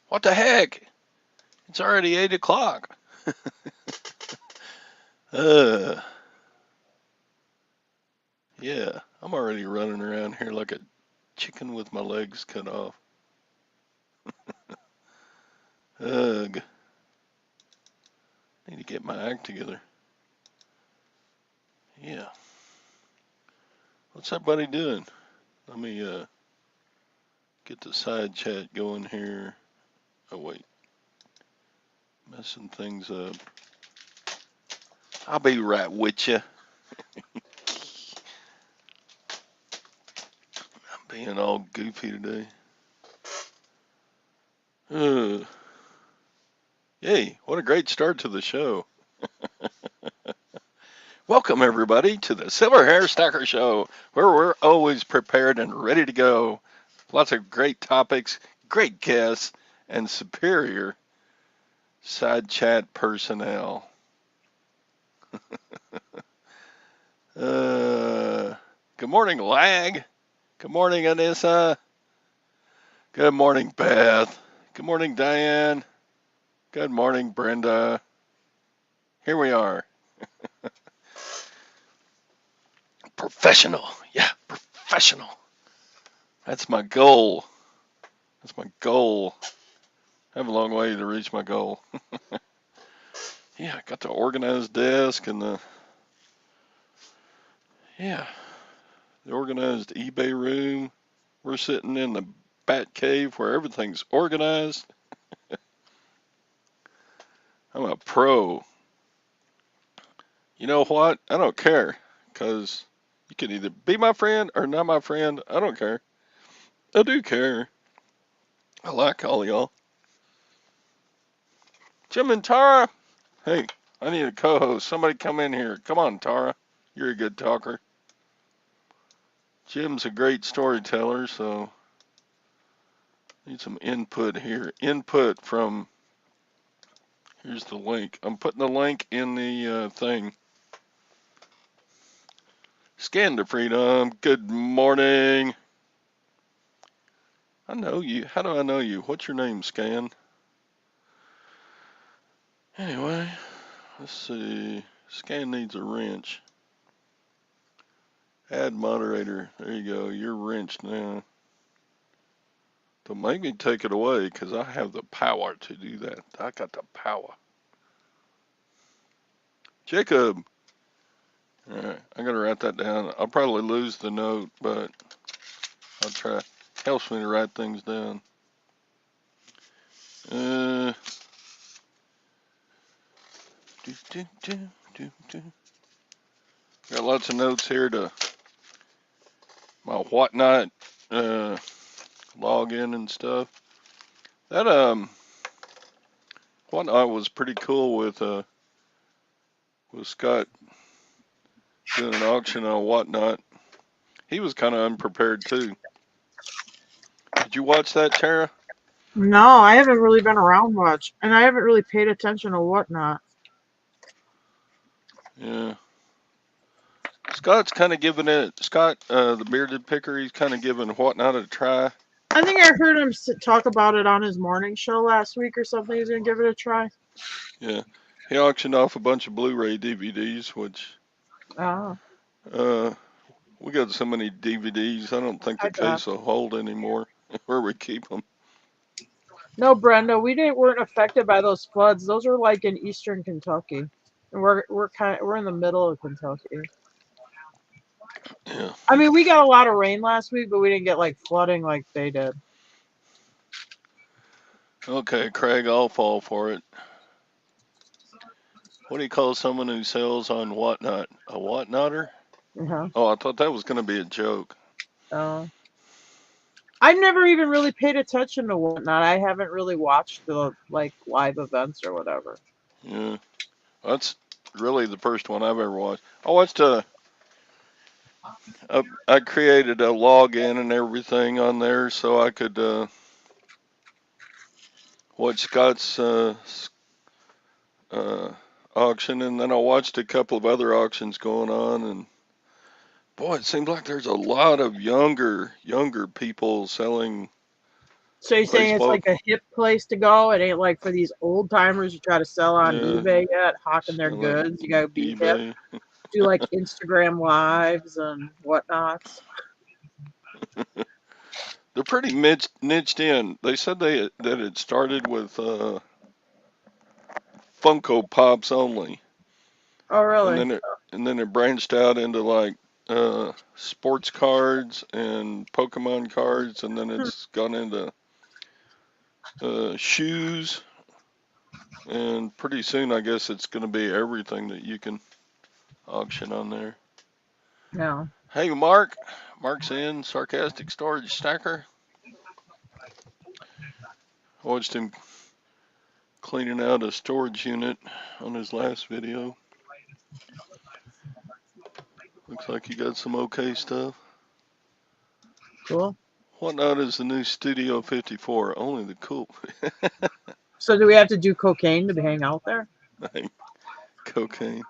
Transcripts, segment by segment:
What the heck? It's already 8 o'clock. Uh, yeah, I'm already running around here like a chicken with my legs cut off. Ugh, need to get my act together. Yeah, what's everybody doing? Let me get the side chat going here. Oh wait, messing things up. I'll be right with you. I'm being all goofy today. Uh, Yay, what a great start to the show. Welcome, everybody, to the Silverhairstacker Show, where we're always prepared and ready to go. Lots of great topics, great guests, and superior side chat personnel. Uh, Good morning, Lag. Good morning, Anissa. Good morning, Beth. Good morning, Diane. Good morning, Brenda. Here we are. Professional. Yeah, professional. That's my goal. That's my goal. I have a long way to reach my goal. Yeah, I got the organized desk and yeah, the organized eBay room. We're sitting in the bat cave where everything's organized. I'm a pro. You know what? I don't care because you can either be my friend or not my friend. I don't care. I do care. I like all y'all. Jim and Tara. Hey, I need a co-host. Somebody come in here. Come on, Tara. You're a good talker. Jim's a great storyteller, so need some input here. Input from, here's the link. I'm putting the link in the thing. Scan to freedom. Good morning. I know you. How do I know you? What's your name, Scan? Anyway, let's see. Scan needs a wrench. Add moderator. There you go. You're wrenched now. Don't make me take it away because I have the power to do that. I got the power. Jacob. All right, I gotta write that down. I'll probably lose the note, but I'll try. Helps me to write things down. Uh, do, do, do, do, do. Got lots of notes here to my whatnot login and stuff. That whatnot was pretty cool with Scott doing an auction on whatnot. He was kind of unprepared too. Did you watch that, Tara? No, I haven't really been around much, and I haven't really paid attention to whatnot. Yeah. Scott's kind of giving it. Scott, the bearded picker, he's kind of giving whatnot a try. I think I heard him talk about it on his morning show last week or something. He's gonna give it a try. Yeah. He auctioned off a bunch of Blu-ray DVDs, which Oh, uh, we got so many DVDs. I don't think the I bet. case will hold anymore where we keep them. No, Brenda, weren't affected by those floods. Those were like in eastern Kentucky, and we're in the middle of Kentucky. Yeah. I mean, we got a lot of rain last week, but we didn't get like flooding like they did. Okay, Craig, I'll fall for it. What do you call someone who sells on whatnot? A whatnotter? Uh-huh. Oh, I thought that was going to be a joke. Uh, I've never even really paid attention to whatnot. I haven't really watched the like live events or whatever. Yeah. That's really the first one I've ever watched. I watched I created a login and everything on there so I could watch Scott's uh, auction, and then I watched a couple of other auctions going on, and boy, it seems like there's a lot of younger people selling So you're saying it's Facebook. like a hip place to go? It ain't like for these old timers you try to sell on Yeah, eBay yet, hawking their so like goods. You gotta be hip. eBay. Do like Instagram lives and whatnots. They're pretty niched in. They said that it started with Funko Pops only, Oh, and really? then it branched out into like sports cards and Pokemon cards, and then Hmm. it's gone into shoes, and pretty soon I guess it's going to be everything that you can auction on there. No. Hey, Mark. Mark's in sarcastic storage stacker. I watched him cleaning out a storage unit on his last video. Looks like he got some okay stuff. Cool. Whatnot is the new Studio 54? Only the cool. So do we have to do cocaine to hang out there? Cocaine.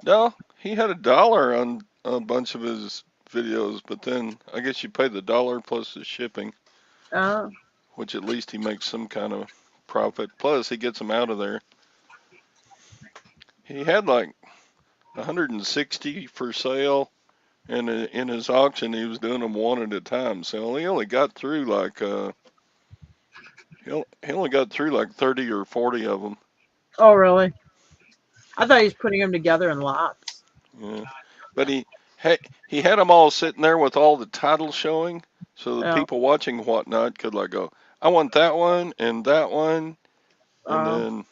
No, he had $1 on a bunch of his videos, but then I guess you pay the dollar plus the shipping, Uh, which at least he makes some kind of profit. Plus, he gets them out of there. He had like 160 for sale, and in his auction, he was doing them one at a time. So he only got through like he only got through like 30 or 40 of them. oh, really? I thought he was putting them together in lots. Yeah, but he had them all sitting there with all the titles showing, so the Yeah. people watching Whatnot could like go, I want that one and that one, and Uh, then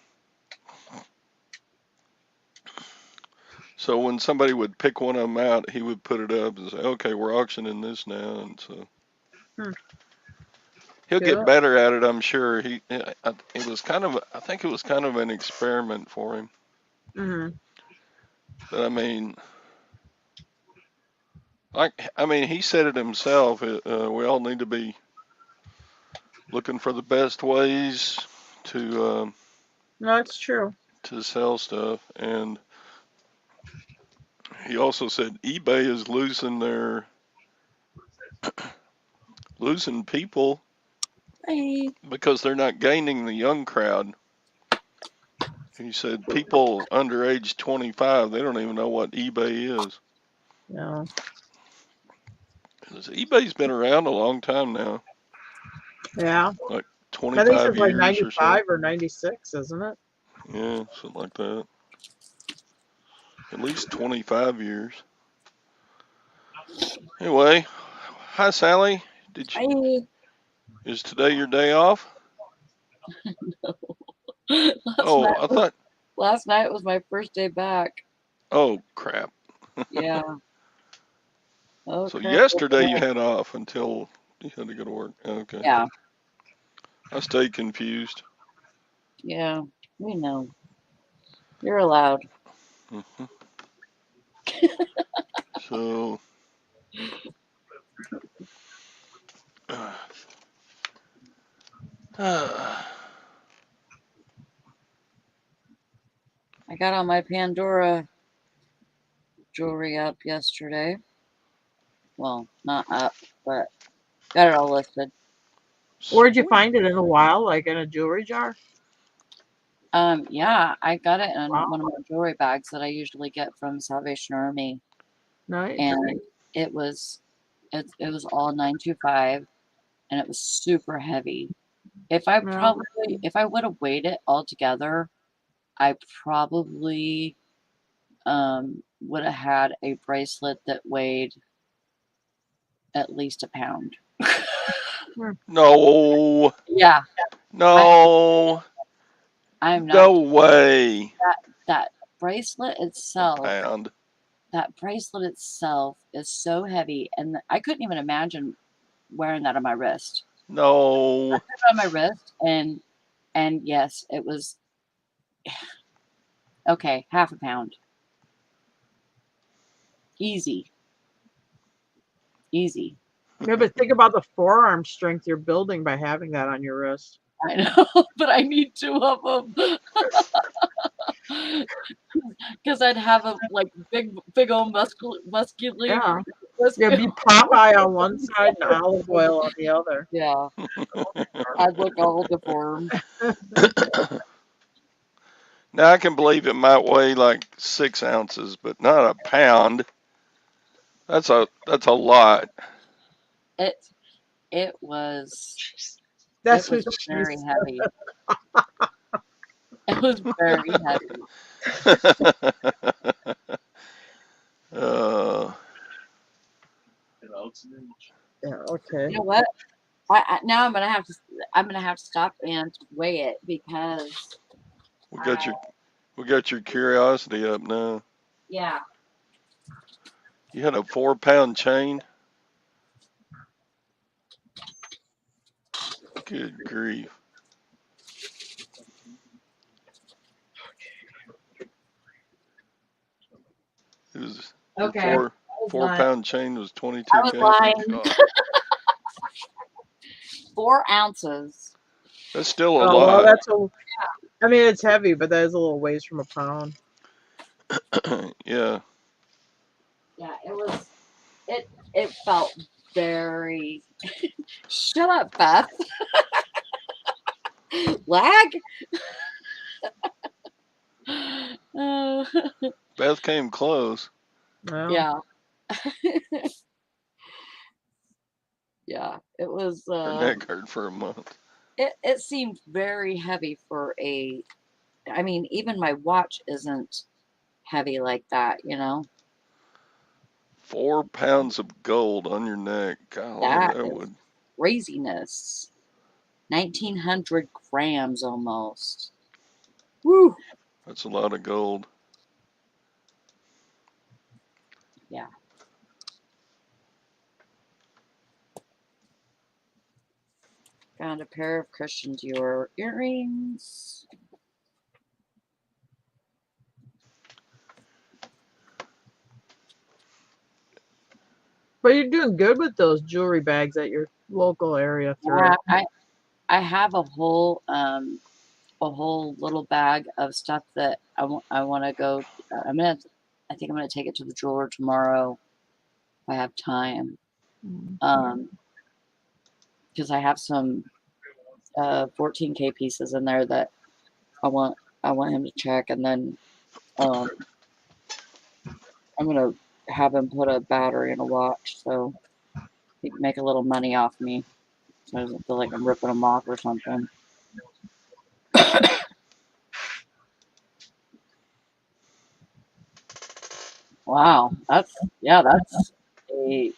so when somebody would pick one of them out, he would put it up and say, okay, we're auctioning this now, and so hmm. he'll get Cool. better at it, I'm sure. It was kind of I think it was kind of an experiment for him, Hmm. but I mean he said it himself. We all need to be looking for the best ways No, it's true. to sell stuff, and he also said eBay is losing people Hi. because they're not gaining the young crowd. He said people under age 25, they don't even know what eBay is. No. eBay's been around a long time now, Yeah. like I think 25 since like years or so. 95 or 96, isn't it? Yeah, something like that. At least 25 years. Anyway, hi Sally. Hi. Is today your day off? Last Oh, night I was thought. last night was my first day back. Oh crap. Yeah. So Okay. yesterday you had off until you had to go to work. Okay. Yeah. I stayed confused. Yeah. We know. You're allowed. hmm So, I got all my Pandora jewelry up yesterday. Well, not up, but got it all listed. Where'd you sweet. find it in a while? Like in a jewelry jar? Yeah, I got it in Wow. one of my jewelry bags that I usually get from Salvation Army, Nice. and it was it was all 925, and it was super heavy. Yeah. If I would have weighed it all together, I probably would have had a bracelet that weighed at least a pound. No, Yeah, no, I'm not no way. that bracelet A itself. pound. That bracelet itself is so heavy, and I couldn't even imagine wearing that on my wrist. No. Put it on my wrist, and yes, it was okay, half a pound, easy. Easy. Yeah, but think about the forearm strength you're building by having that on your wrist. I know, but I need two of them because I'd have a like big old muscular. Yeah. Yeah, be Popeye on one side and olive oil on the other. Yeah, I'd look all deformed. Now I can believe it might weigh like 6 ounces, but not a pound. That's a lot. It it was That's it what was she very said. heavy. It was very heavy. uh, Yeah, okay. You know what? Now I'm gonna have to stop and weigh it because we got I your we got your curiosity up now. yeah. You had a 4 pound chain. Good grief! It was your Okay, I was four lying. pound chain was I 22 was pounds. lying. God, 4 ounces. that's still a Oh well, lot. that's a. I mean, it's heavy, but that is a little ways from a pound. Yeah. Yeah, it was. It felt very. Shut up, Beth. Lag. Uh, Beth came close. Well, yeah, yeah. It was. Her neck hurt for a month. It seemed very heavy for a. I mean, even my watch isn't heavy like that. 4 pounds of gold on your neck. Golly, That that is would. craziness. 1,900 grams almost. Woo. That's a lot of gold. Yeah. Found a pair of Christian Dior earrings. but you're doing good with those jewelry bags at your local area thrift. Yeah, I have a whole little bag of stuff that I want to go. I think I'm gonna take it to the jeweler tomorrow if I have time. Because I have some 14K pieces in there that I want him to check, and then um, I'm gonna have him put a battery in a watch so he can make a little money off me, so I doesn't feel like I'm ripping him off or something. Wow, that's a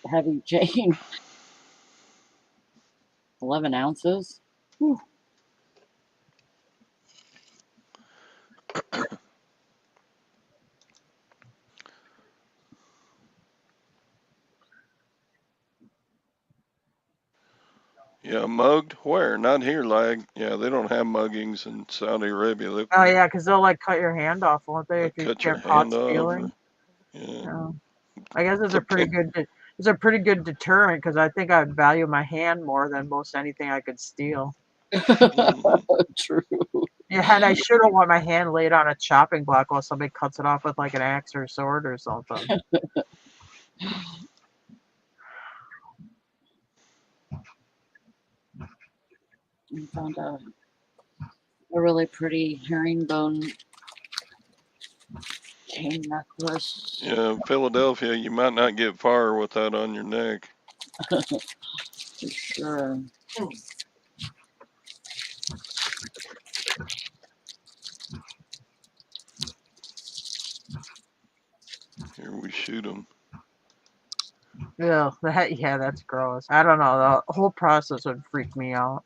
heavy chain. 11 ounces. Whew. Yeah, mugged? Where? Not here, lag. Yeah, they don't have muggings in Saudi Arabia. Oh yeah, because they'll like cut your hand off, won't they, They if you cut your get caught hand off, stealing? or yeah, Yeah. I guess it's a pretty sometimes. good. It's a pretty good deterrent because I think I'd value my hand more than most anything I could steal. Mhm. True. Yeah, and I sure don't want my hand laid on a chopping block while somebody cuts it off with like an axe or a sword or something. I found a really pretty herringbone chain necklace. Yeah, Philadelphia, you might not get far with that on your neck. For sure. Here we shoot them. Yeah, that's gross. I don't know. The whole process would freak me out.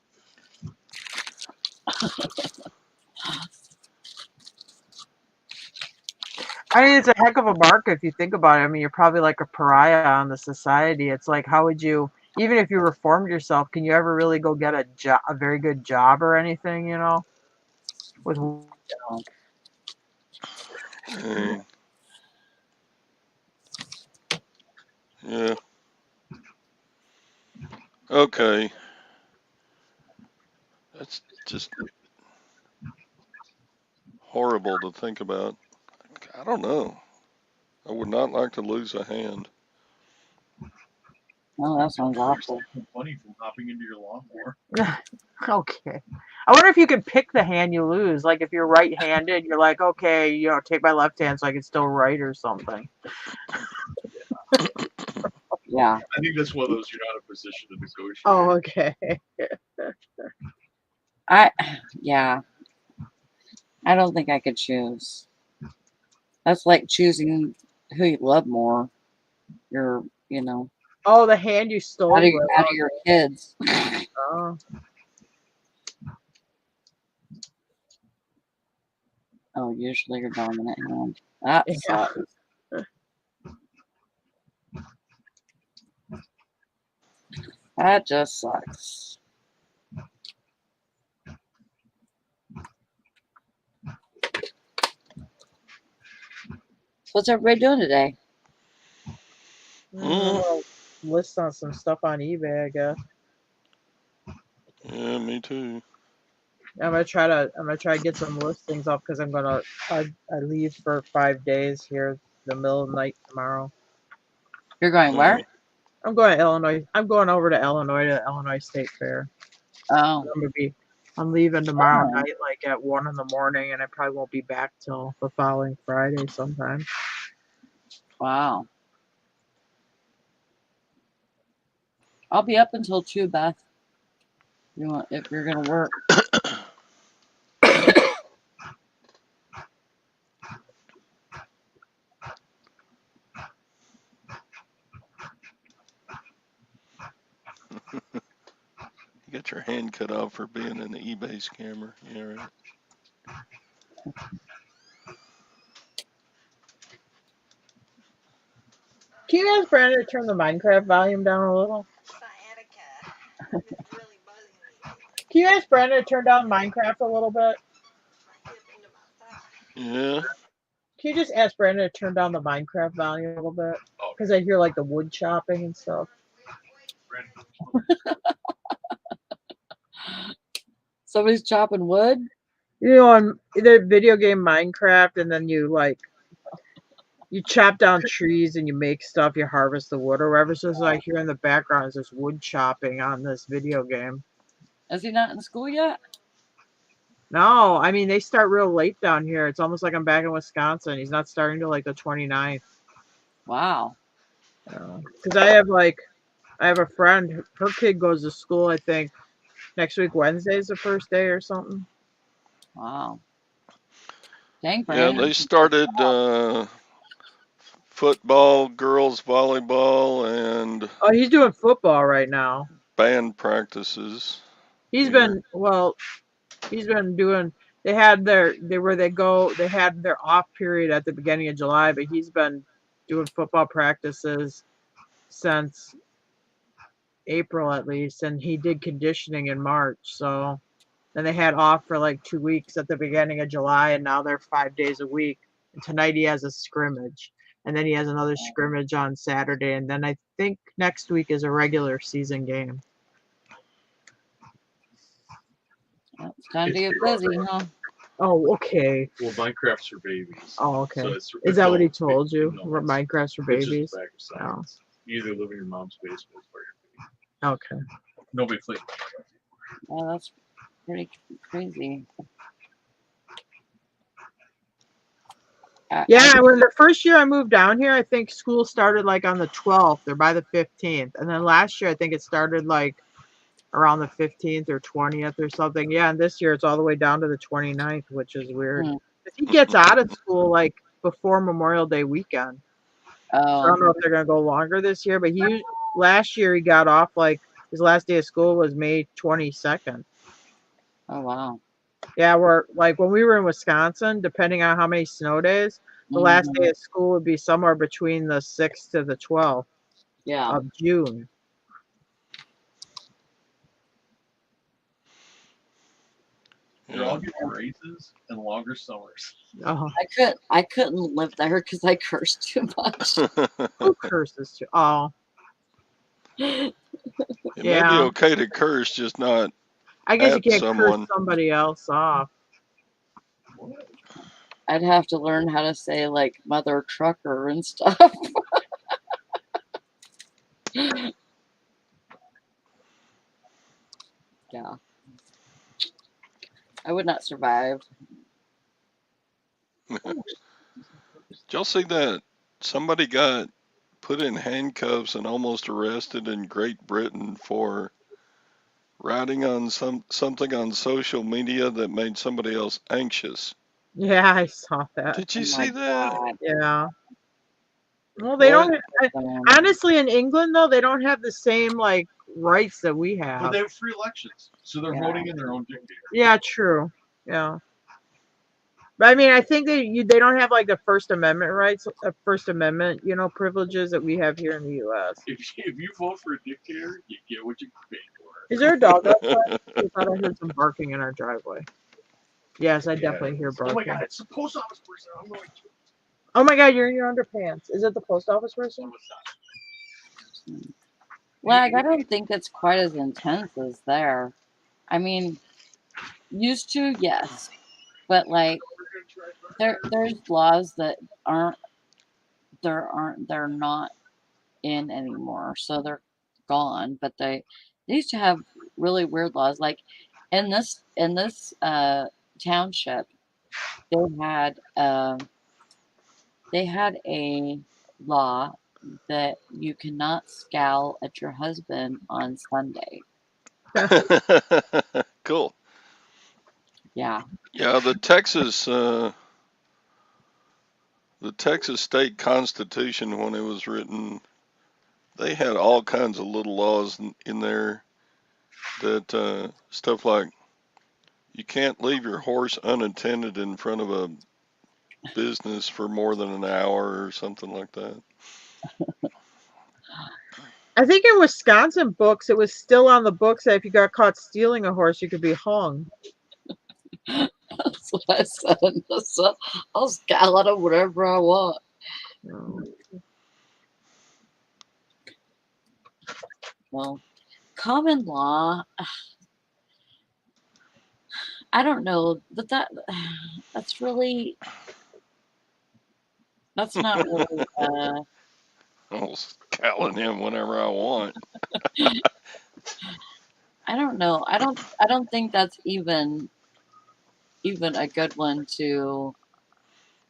I mean, it's a heck of a market if you think about it. I mean, you're probably like a pariah on the society. It's like, how would you, even if you reformed yourself, can you ever really go get a very good job or anything? With Dang. Yeah. Okay. That's just horrible to think about. I don't know. I would not like to lose a hand. Oh, that sounds awful. Funny from hopping into your lawnmower. Okay. I wonder if you could pick the hand you lose. Like if you're right-handed, you're like, okay, take my left hand so I can still write or something. Yeah. I think that's one of those you're not in a position to negotiate. Oh, okay. Yeah. I don't think I could choose. That's like choosing who you love more. Your, Oh, the hand you stole. out of your kids. Oh. Oh, usually your dominant hand. That Yeah. sucks. That just sucks. What's everybody doing today? List on some stuff on eBay, I guess. Yeah, me too. I'm gonna try to get some listings up because I leave for 5 days here the middle of the night tomorrow. You're going where? I'm going to Illinois. I'm going over to Illinois to the Illinois State Fair. Oh. I'm leaving tomorrow night like at 1 in the morning, and I probably won't be back till the following Friday sometime. Wow. I'll be up until 2, Beth. If you're gonna work. You got your hand cut off for being in the eBay scammer. Yeah, right. Can you ask Brandon to turn the Minecraft volume down a little? Can you ask Brandon to turn down Minecraft a little bit? Yeah. Can you just ask Brandon to turn down the Minecraft volume a little bit? Because I hear like the wood chopping and stuff. Somebody's chopping wood? On the video game Minecraft, and then you chop down trees and you make stuff, you harvest the wood or whatever. So it's like here in the background is this wood chopping on this video game. Is he not in school yet? No, I mean they start real late down here. It's almost like I'm back in Wisconsin. He's not starting till like the 29th. Wow. Because I have a friend, her kid goes to school, I think next week Wednesday is the first day or something. Wow. Dang, Yeah, Brandon. they started football, girls volleyball, and Oh, he's doing football right now. band practices. He's been doing. They had their off period at the beginning of July, but he's been doing football practices since April at least, and he did conditioning in March. So then they had off for like 2 weeks at the beginning of July, and now they're 5 days a week. And tonight he has a scrimmage, and then he has another scrimmage on Saturday, and then I think next week is a regular season game. It's time to get busy, huh? Oh, okay. Well, Minecraft's for babies. Oh, okay. So it's Is that what he told adult, you? no, it's- Minecraft's for it's just babies? a fact of science. You either live in your mom's basement or your baby. Okay. Nobody plays. Oh, that's pretty crazy. Yeah, when the first year I moved down here, I think school started like on the 12th or by the 15th. And then last year, I think it started like around the 15th or 20th or something. Yeah, and this year it's all the way down to the 29th, which is weird. He gets out of school like before Memorial Day weekend. So I don't know if they're going to go longer this year, but last year he got off like his last day of school was May 22nd. Oh, wow. Yeah, we're like when we were in Wisconsin, depending on how many snow days, the last day of school would be somewhere between the 6th to the 12th of June. They're all getting raises and longer summers. Oh. I couldn't live there because I cursed too much. Who curses too? Oh. It may be okay to curse, just not. I guess you can't someone. curse somebody else off. I'd have to learn how to say like mother trucker and stuff. I would not survive. Did y'all see that somebody got put in handcuffs and almost arrested in Great Britain for writing on something on social media that made somebody else anxious? Yeah, I saw that. Did Oh you my see that? God. Yeah. Well, they What? don't. Honestly, in England though, they don't have the same like rights that we But have. they have free elections, so they're Yeah. voting in their own dictator. Yeah, true. Yeah. But I mean, I think they don't have like the First Amendment rights, First Amendment, privileges that we have here in the U.S. If you vote for a dictator, you get what you pay for. Is there a dog outside? I thought I heard some barking in our driveway. Yes, I definitely hear Oh my barking. God, it's the post office person. I'm going to. Oh my God, you're in your underpants. Is it the post office person? Like, I don't think it's quite as intense as there. I mean, used to, yes. But like there's laws that they're not in anymore. So they're gone. But they used to have really weird laws. Like in this township, they had a law that you cannot scowl at your husband on Sunday. Cool. Yeah. Yeah, the Texas state constitution, when it was written, they had all kinds of little laws in there that stuff like you can't leave your horse unattended in front of a business for more than an hour or something like that. I think in Wisconsin books, it was still on the books that if you got caught stealing a horse, you could be hung. That's what I said. So I'll scowl at him whatever I want. Well, common law, I don't know, but that's really that's not really I'll scowl at him whenever I want. I don't know. I don't think that's even a good one to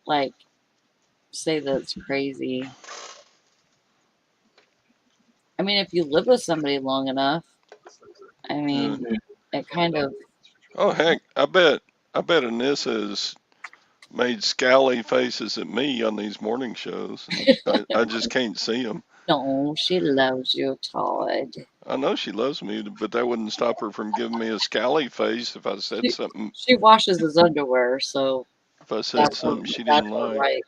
like say that it's crazy. I mean, if you live with somebody long enough, I mean, it kind of. Oh heck, I bet Anissa has made scowly faces at me on these morning shows. I just can't see them. No, she loves you, Todd. I know she loves me, but that wouldn't stop her from giving me a scally face if I said something. She washes his underwear, so If I said something she didn't like. right.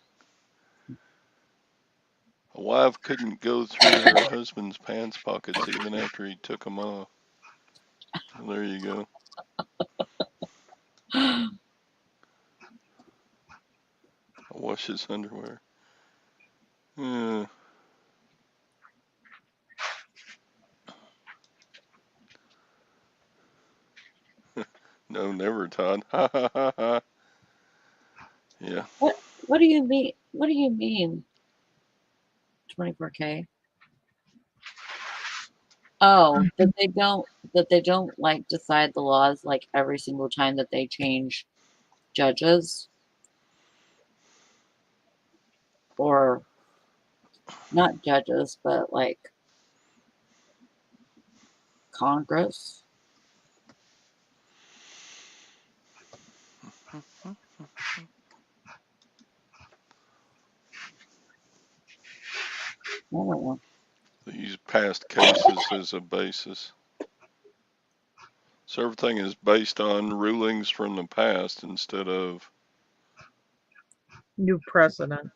A wife couldn't go through her husband's pants pockets even after he took them off. Well, there you go. I wash his underwear. Yeah. No, never, Todd. Ha ha ha ha. Yeah. What do you mean? What do you mean? 24K. Oh, that they don't like decide the laws like every single time that they change judges, or not judges, but like Congress. I don't know. They use past cases as a basis. So everything is based on rulings from the past instead of. New precedent.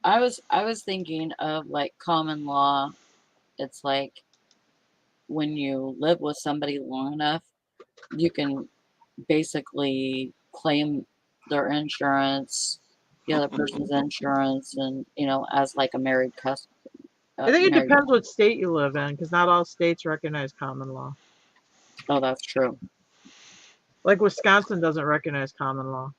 I was thinking of like common law. It's like when you live with somebody long enough, you can basically claim their insurance, the other person's insurance, and as like a married customer. I think it depends what state you live in, because not all states recognize common law. Oh, that's true. Like Wisconsin doesn't recognize common law.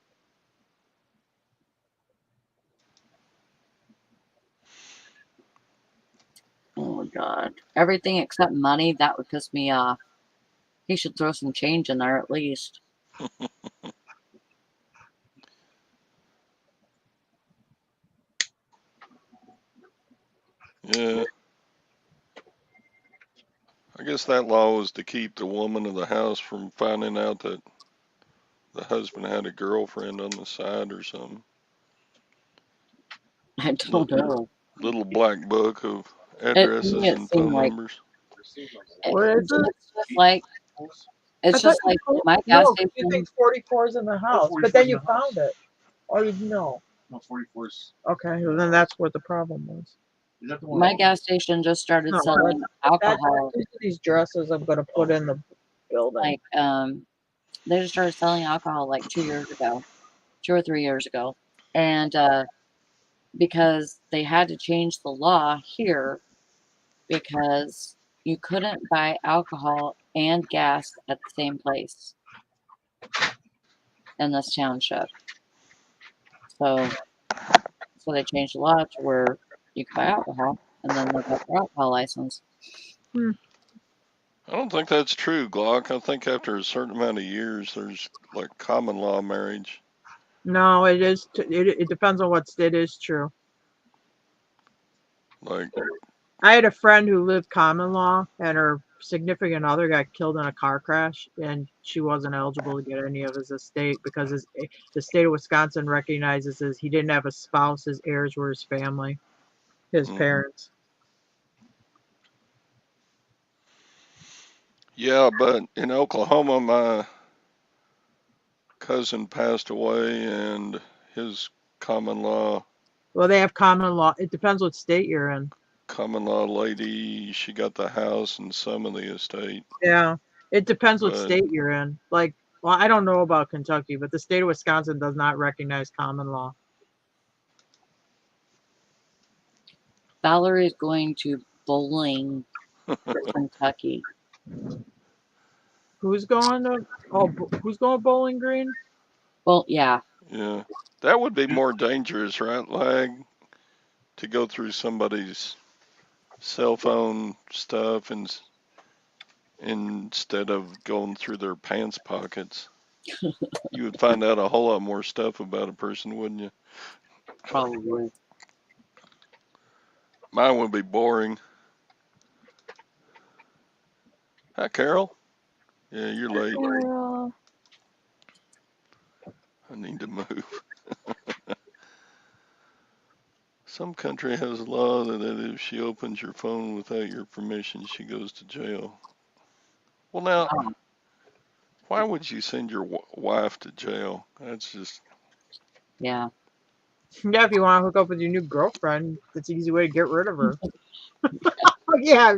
Oh God. Everything except money, that would piss me off. He should throw some change in there at least. Yeah. I guess that law was to keep the woman of the house from finding out that the husband had a girlfriend on the side or something. I don't know. Little black book of To addresses me, it and seemed phone like numbers. What is it? It's I just thought you like told my me. gas No, you station. think 44 is in the house, but 44 then is in you the house. found it. Or you know. No, 44's. Okay, well then that's what the problem was. Is that the one? My gas station just started No, selling alcohol. These are these dresses I'm going to put in the building. Like they just started selling alcohol like 2 years ago, 2 or 3 years ago, and because they had to change the law here because you couldn't buy alcohol and gas at the same place in this township. So they changed the law to where you can buy alcohol and then they got their alcohol license. I don't think that's true, Glock. I think after a certain amount of years, there's like common law marriage. No, it is. It depends on what state is true. Like, I had a friend who lived common law, and her significant other got killed in a car crash, and she wasn't eligible to get any of his estate because the state of Wisconsin recognizes he didn't have a spouse. His heirs were his family, his parents. yeah, but in Oklahoma, my cousin passed away, and his common law Well, they have common law. It depends what state you're in. lady, she got the house and some of the estate. Yeah, it depends what But state you're in. Like, well, I don't know about Kentucky, but the state of Wisconsin does not recognize common law. Valerie's going to bowling for Kentucky. Who's going to? Oh, who's going to Bowling Green? Well, yeah. yeah, that would be more dangerous, right, Lag? To go through somebody's cell phone stuff and instead of going through their pants pockets. You would find out a whole lot more stuff about a person, wouldn't you? Probably. Mine would be boring. Hi, Carol. Yeah, you're late. Girl. I need to move. Some country has a law that if she opens your phone without your permission, she goes to jail. Well, now, why would you send your wife to jail? That's just... Yeah. Yeah, if you want to hook up with your new girlfriend, that's an easy way to get rid of her. Yeah,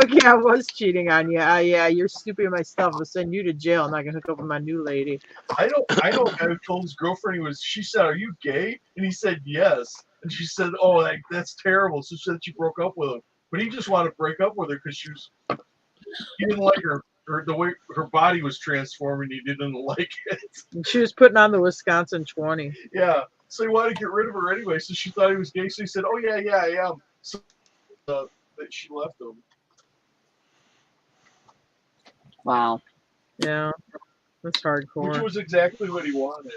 okay, I was cheating on you. Yeah, you're stupid my stuff. I'll send you to jail. I'm not gonna hook up with my new lady. I know a guy who told his girlfriend she said, "Are you gay?" And he said yes. And she said, "Oh, that's terrible." So she said she broke up with him. But he just wanted to break up with her because he didn't like her the way her body was transforming. He didn't like it. And she was putting on the Wisconsin 20. Yeah. So he wanted to get rid of her anyway. So she thought he was gay. So he said, "Oh yeah, I am." So that she left him. Wow. Yeah, that's hardcore. Which was exactly what he wanted.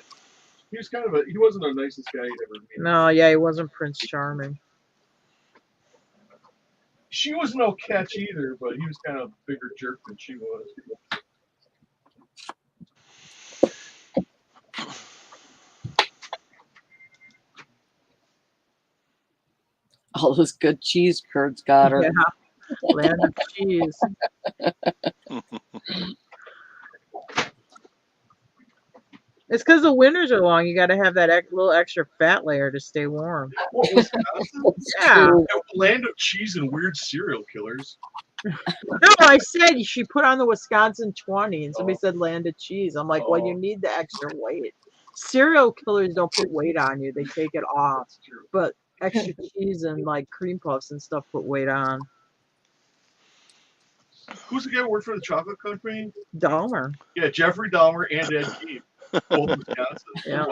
He was he wasn't the nicest guy you'd ever meet. No, yeah, he wasn't Prince Charming. She was no catch either, but he was kind of a bigger jerk than she was. All those good cheese curds got her. Yeah, land of cheese. It's because the winters are long. You got to have that little extra fat layer to stay warm. What, Wisconsin? Yeah. Land of cheese and weird serial killers. No, I said she put on the Wisconsin 20, and somebody said land of cheese. I'm like, well, you need the extra weight. Serial killers don't put weight on you; they take it off. But extra cheese and like cream puffs and stuff put weight on. Who's the guy who worked for the chocolate company? Dahmer. Yeah, Jeffrey Dahmer and Ed Gein. Both Wisconsin. Yeah.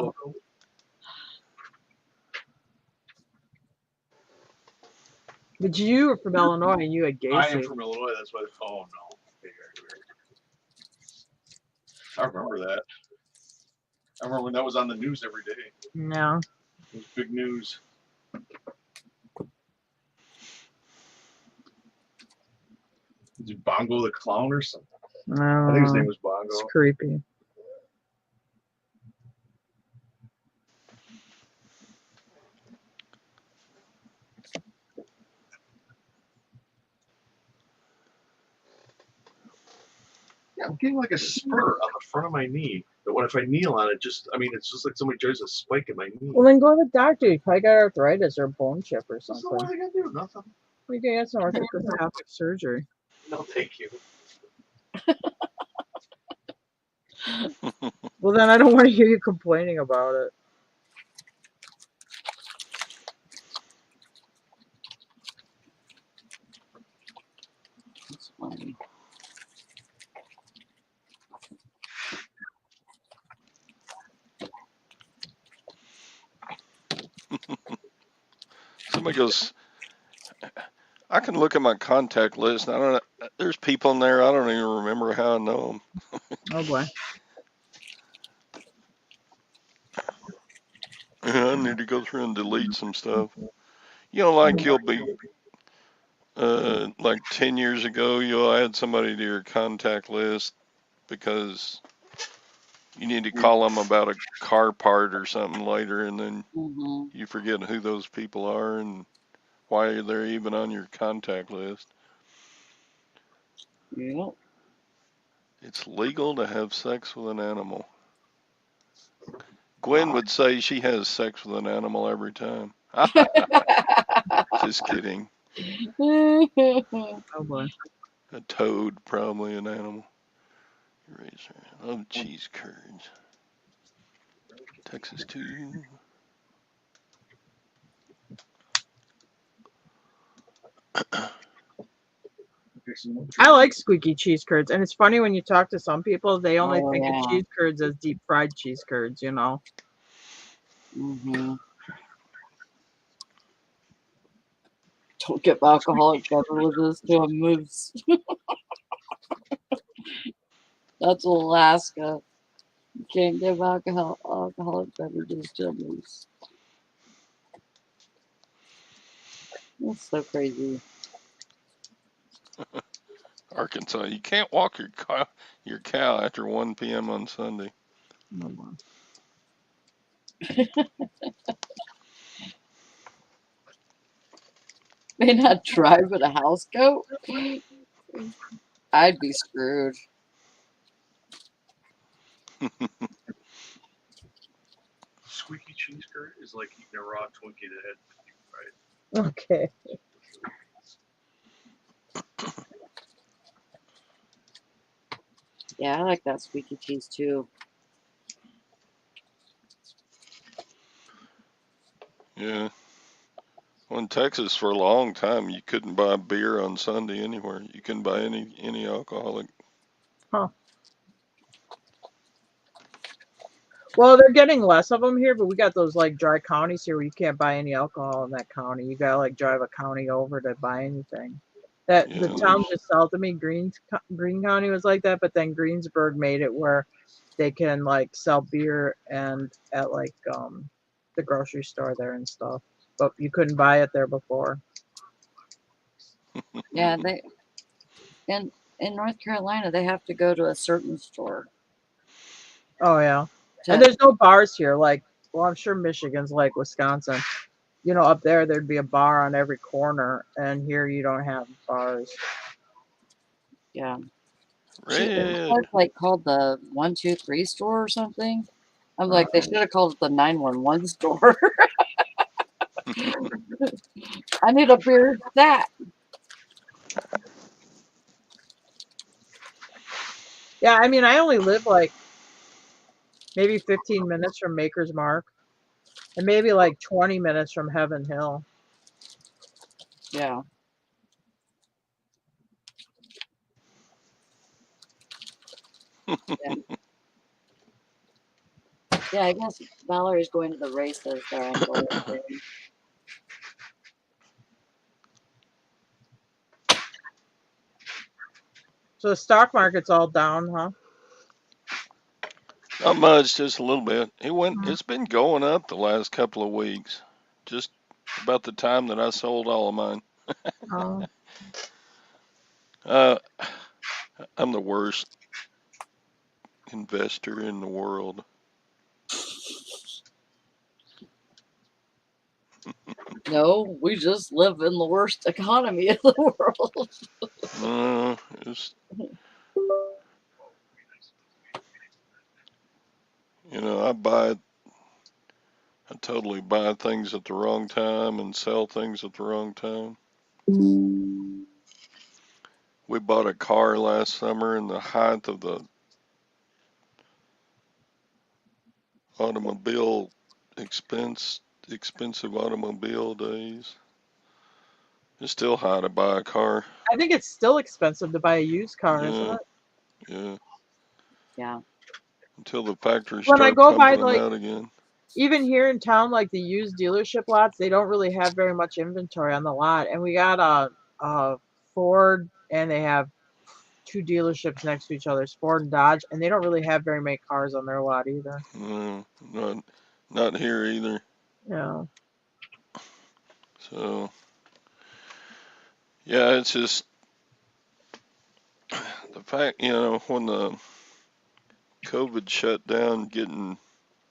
But you were from Illinois and you had I am Gacy. from Illinois. That's why. Oh no. I remember that. I remember when that was on the news every day. No. It was big news. Is it Bongo the Clown or something? I think his name was Bongo. It's creepy. Yeah, I'm getting like a spur on the front of my knee. But what if I kneel on it? It's just like somebody drives a spike in my knee. Well, then go to the doctor. You probably got arthritis or a bone chip or So something. what are they gonna do? Nothing. We can get some orthopedic surgery. No, thank you. Well, then I don't want to hear you complaining about it. That's funny. Somebody goes, I can look at my contact list. And I don't know. There's people in there. I don't even remember how I know them. Oh boy. I need to go through and delete some stuff. You know, like you'll be, like 10 years ago, you'll add somebody to your contact list because you need to call them about a car part or something later, and then Mm-hmm. you forget who those people are and why they're even on your contact list. Yep. It's legal to have sex with an animal. Gwen would say she has sex with an animal every time. Just kidding. Oh boy. A toad, probably an animal. Eraser. I love cheese curds. Texas too. I like squeaky cheese curds, and it's funny when you talk to some people, they only Oh, think yeah. of cheese curds as deep fried cheese curds. You know. Mm-hmm. Don't give alcoholic beverages to a moose. That's Alaska. You can't give alcoholic beverages to a moose. That's so crazy. Arkansas. You can't walk your cow after 1 p.m. on Sunday. Oh boy. May not drive with a housecoat. I'd be screwed. Squeaky cheese curd is like eating a raw Twinkie that had deep fried. Okay. Yeah, I like that squeaky cheese too. Yeah. Well, in Texas, for a long time, you couldn't buy beer on Sunday anywhere. You couldn't buy any alcoholic. Huh. Well, they're getting less of them here, but we got those like dry counties here where you can't buy any alcohol in that county. You gotta like drive a county over to buy anything. That the Yeah, town just south of me, Green County was like that, but then Greensburg made it where they can like sell beer and at like the grocery store there and stuff. But you couldn't buy it there before. Yeah, they in North Carolina they have to go to a certain store. Oh yeah. And there's no bars here. Like, well, I'm sure Michigan's like Wisconsin. You know, up there there'd be a bar on every corner, and here you don't have bars. Yeah. red. It's like called the 1-2-3 store or something. I'm like, they should have called it the 911 store. I need a beer that. Yeah, I mean, I only live like maybe 15 minutes from Maker's Mark, and maybe like 20 minutes from Heaven Hill. Yeah. Yeah. Yeah, I guess Valerie's going to the races there on Thursday. So the stock market's all down, huh? Not much, just a little bit. Mm. It's been going up the last couple of weeks. Just about the time that I sold all of mine. Oh. Uh, I'm the worst investor in the world. No, we just live in the worst economy in the world. It's, I totally buy things at the wrong time and sell things at the wrong time. We bought a car last summer in the height of the automobile expensive automobile days. It's still high to buy a car. I think it's still expensive to buy a used car, isn't Yeah, it? yeah. Yeah. Until the factories When I start go by, pumping them like, out again. even here in town, like the used dealership lots, they don't really have very much inventory on the lot. And we got a Ford, and they have two dealerships next to each other, Ford and Dodge, and they don't really have very many cars on their lot either. No, not here either. Yeah. So yeah, it's just the fact, when the COVID shut down getting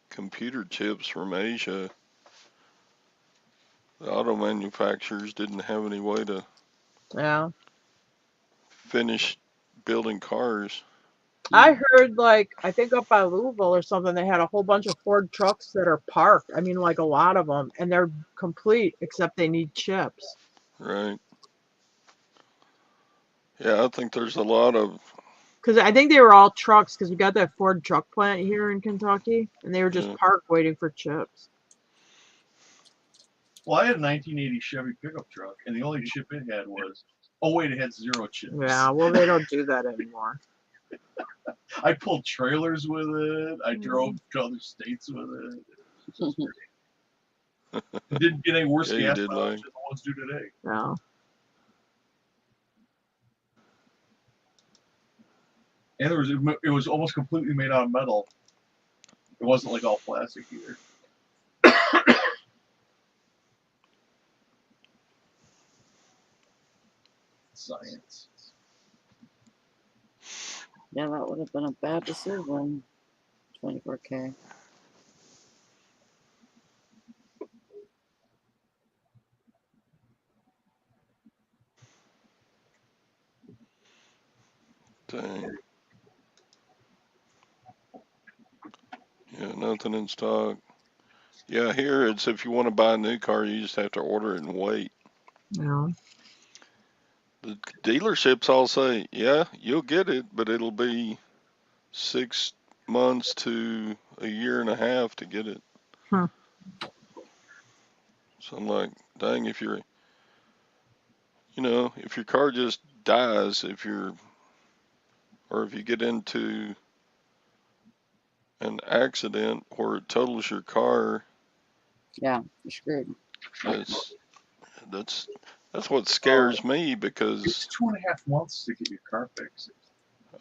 computer chips from Asia, the auto manufacturers didn't have any way to Yeah. finish building cars. I heard, like, I think up by Louisville or something, they had a whole bunch of Ford trucks that are parked. I mean, like a lot of them, and they're complete except they need chips. Right. Yeah, I think there's a lot of, Because I think they were all trucks, because we got that Ford truck plant here in Kentucky, and they were just yeah, parked waiting for chips. Well, I had a 1980 Chevy pickup truck, and the only chip it had was, oh wait, it had 0 chips. Yeah, well, they don't do that anymore. I pulled trailers with it. I drove to other states with it. It was great. It didn't get any worse yeah, you gas did mileage like, than the ones do today. Yeah. And it was almost completely made out of metal. It wasn't like all plastic either. Science. Yeah, that would have been a bad decision. 24K. dang. Yeah, nothing in stock. Yeah, here it's if you want to buy a new car, you just have to order it and wait. Yeah. The dealerships all say, yeah, you'll get it, but it'll be 6 months to a year and a half to get it. Hmm. So I'm like, dang, if your car just dies, or if you get into an accident where it totals your car, Yeah, you're screwed. that's that's what scares me It's because 2.5 months to get your car fixed.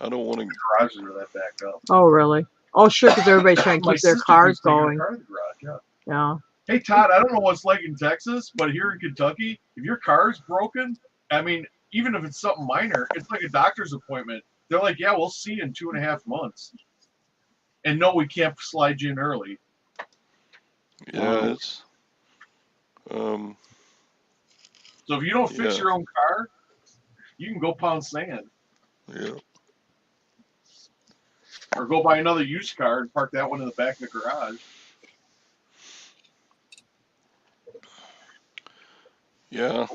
I don't want to. Garages are that backed up. Oh, really? Oh, sure, because everybody's trying to My keep their sister cars keeps taking her going. car to the garage, yeah. Yeah. Hey Todd, I don't know what's like in Texas, but here in Kentucky, if your car's broken, I mean, even if it's something minor, it's like a doctor's appointment. They're like, yeah, we'll see you in 2.5 months. And no, we can't slide you in early. Yeah, it's um So if you don't fix yeah, your own car, you can go pound sand yeah. or go buy another used car and park that one in the back of the garage. Yeah,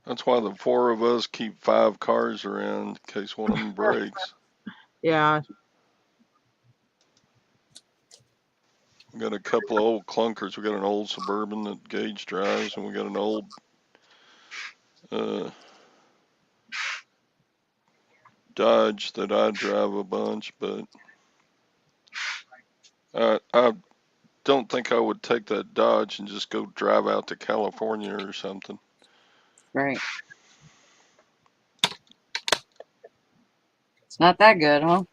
that's why the four of us keep 5 cars around in case one of them breaks. Yeah. We got a couple of old clunkers. We got an old Suburban that Gage drives, and we got an old uh, Dodge that I drive a bunch. But I don't think I would take that Dodge and just go drive out to California or something. Right. It's not that good, huh?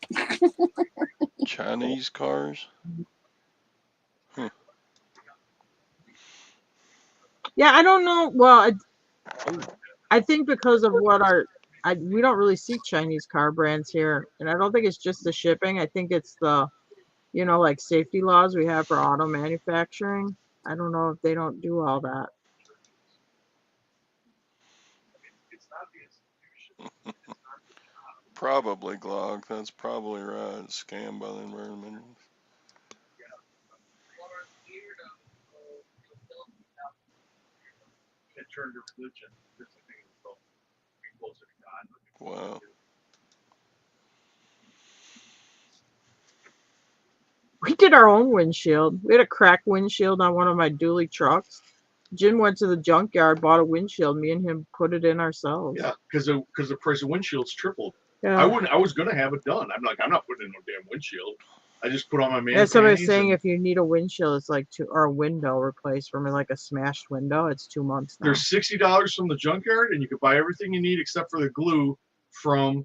Chinese cars. Yeah, I don't know. Well, I think because of what we don't really see Chinese car brands here, and I don't think it's just the shipping. I think it's the, like safety laws we have for auto manufacturing. I don't know if they don't do all that. Probably Glock. That's probably right. Scammed by the environment. It turned to religion. This thing is so closer to God. Wow. We did our own windshield. We had a cracked windshield on one of my dually trucks. Jim went to the junkyard, bought a windshield. Me and him put it in ourselves. Yeah, because the price of windshields tripled. Yeah. I was gonna have it done. I'm not putting in no damn windshield. I just put on my man. Yeah, somebody's saying if you need a windshield, it's like or a window replaced from like a smashed window. It's 2 months now. There's $60 from the junkyard, and you can buy everything you need except for the glue from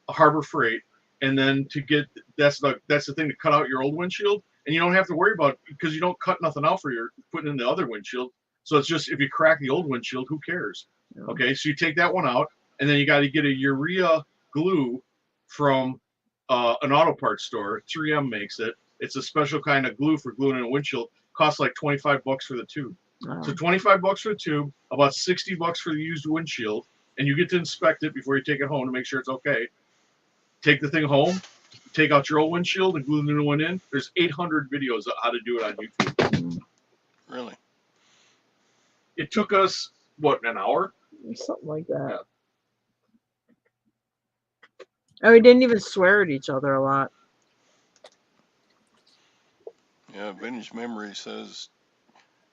Harbor Freight. And then to get that's the thing to cut out your old windshield, and you don't have to worry about because you don't cut nothing out for your putting in the other windshield. So it's just if you crack the old windshield, who cares? Yeah. Okay, so you take that one out, and then you got to get a urea glue from an auto parts store. 3M makes it. It's a special kind of glue for gluing in a windshield. Costs like $25 for the tube. Oh. So $25 for the tube, about $60 for the used windshield, and you get to inspect it before you take it home to make sure it's okay. Take the thing home, take out your old windshield, and glue the new one in. There's 800 videos of how to do it on YouTube. Really? It took us an hour? Something like that. And we didn't even swear at each other a lot. Yeah, Vintage Memory says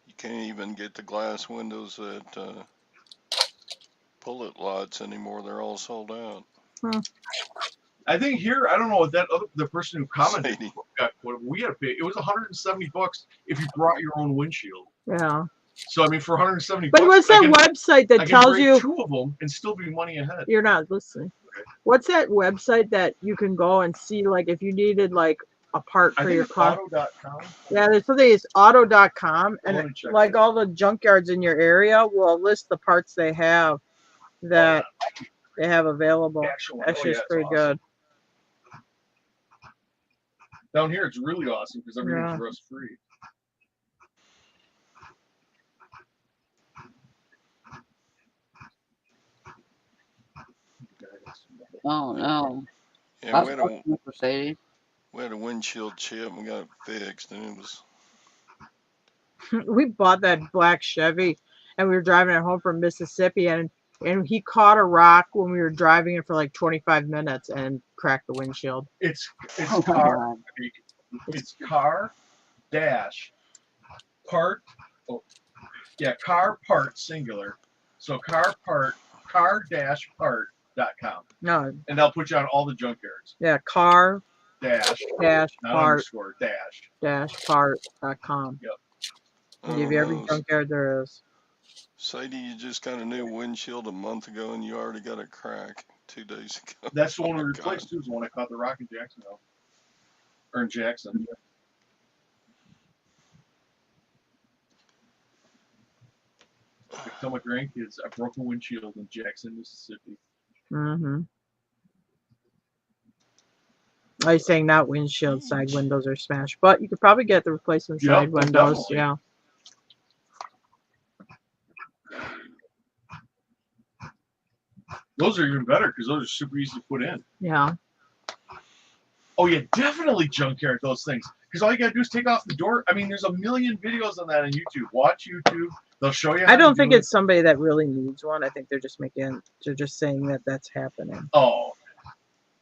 you can't even get the glass windows at Bullet Lots anymore. They're all sold out. I think here, I don't know what the person who commented got. What we had to pay. It was $170 if you brought your own windshield. Yeah. So I mean, for $170. But what's that website that tells you 2 of them and still be money ahead? You're not listening. Okay. What's that website that you can go and see, like, if you needed like a part for your car? Auto.com. Yeah, there's something. It's auto.com, and like that. all the junkyards in your area will list the parts they have that they have available. Actually, it's pretty good. Down here, it's really awesome because everything's rust free. Oh no. Yeah, we had a windshield chip and we got it fixed, and it was. We bought that black Chevy, and we were driving it home from Mississippi, and he caught a rock when we were driving it for like 25 minutes and cracked the windshield. It's car. It's car dash part. Oh, yeah, car part singular. So car dash part.com. No. And they'll put you on all the junkyards. Yeah, car dash part dash part.com. Yep. They give you every junkyard there is. Sadie, you just got a new windshield a month ago and you already got a crack 2 days ago. That's the one we replaced too. Is the one I caught the rock in Jacksonville. Or in Jackson. I tell my grandkids I broke a windshield in Jackson, Mississippi. Mm-hmm. Are you saying not windshield, side windows are smashed? But you could probably get the replacement side windows. Definitely. Yeah. Those are even better because those are super easy to put in. Yeah. Oh yeah, definitely junkyard those things. Because all you gotta do is take off the door. I mean, there's a million videos on that on YouTube. Watch YouTube. They'll show you. I don't think it's somebody that really needs one. I think they're just saying that that's happening. Oh.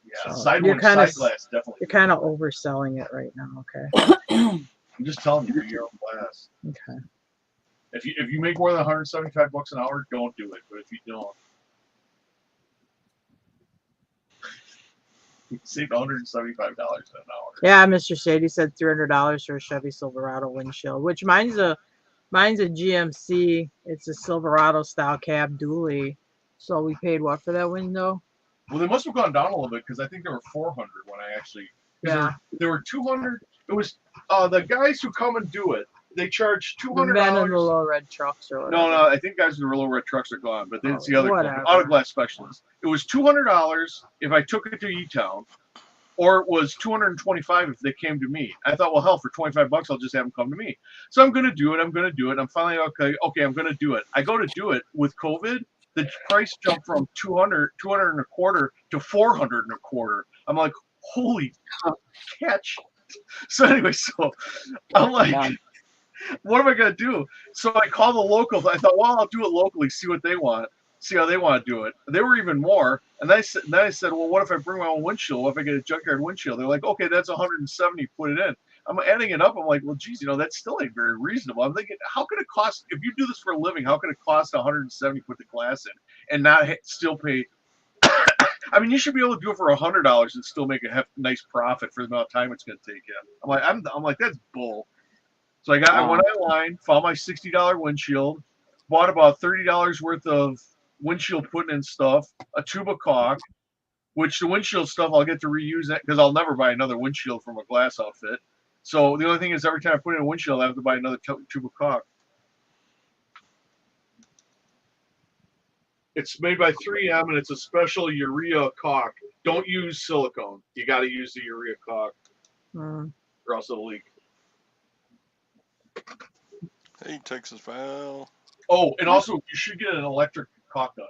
Yeah, so side glass definitely. You're kind of overselling it right now. Okay. I'm just telling you, your own glass. Okay. If you make more than $175 an hour, don't do it. But if you don't, you save $175 an hour. Yeah, Mr. Sadie said $300 for a Chevy Silverado windshield, which mine's a GMC. It's a Silverado style cab dually. So we paid what for that window? Well, they must have gone down a little bit because I think they were 400 when I actually. Yeah. There were 200. It was the guys who come and do it. They charge The $200. men in the little red trucks or whatever. No, I think guys with the little red trucks are gone, but it's the other whatever. auto glass specialist. It was $200 if I took it to E-Town, or it was $225 if they came to me. I thought, well, hell, for $25, I'll just have them come to me. So I'm going to do it. I'm finally okay, I'm going to do it. I go to do it with COVID. The price jumped from 200 and a quarter to 400 and a quarter. I'm like, holy catch. So anyway, so I'm like, Yeah. what am I going to do? So I called the locals. I thought, well, I'll do it locally, see what they want, see how they want to do it. They were even more. And then I said, well, what if I bring my own windshield? What if I get a junkyard windshield? They're like, okay, that's 170. Put it in. I'm adding it up. I'm like, well, geez, that still ain't very reasonable. I'm thinking, how could it cost, if you do this for a living, how could it cost 170 to put the glass in and not still pay? I mean, you should be able to do it for $100 and still make a nice profit for the amount of time it's going to take you. I'm like, that's bull. So I went online, found my $60 windshield, bought about $30 worth of windshield putting in stuff, a tube of caulk, which the windshield stuff I'll get to reuse that because I'll never buy another windshield from a glass outfit. So the only thing is every time I put in a windshield, I have to buy another tube of caulk. It's made by 3M and it's a special urea caulk. Don't use silicone. You got to use the urea caulk or else it'll leak. Hey, Texas Val. Oh, and also you should get an electric caulk gun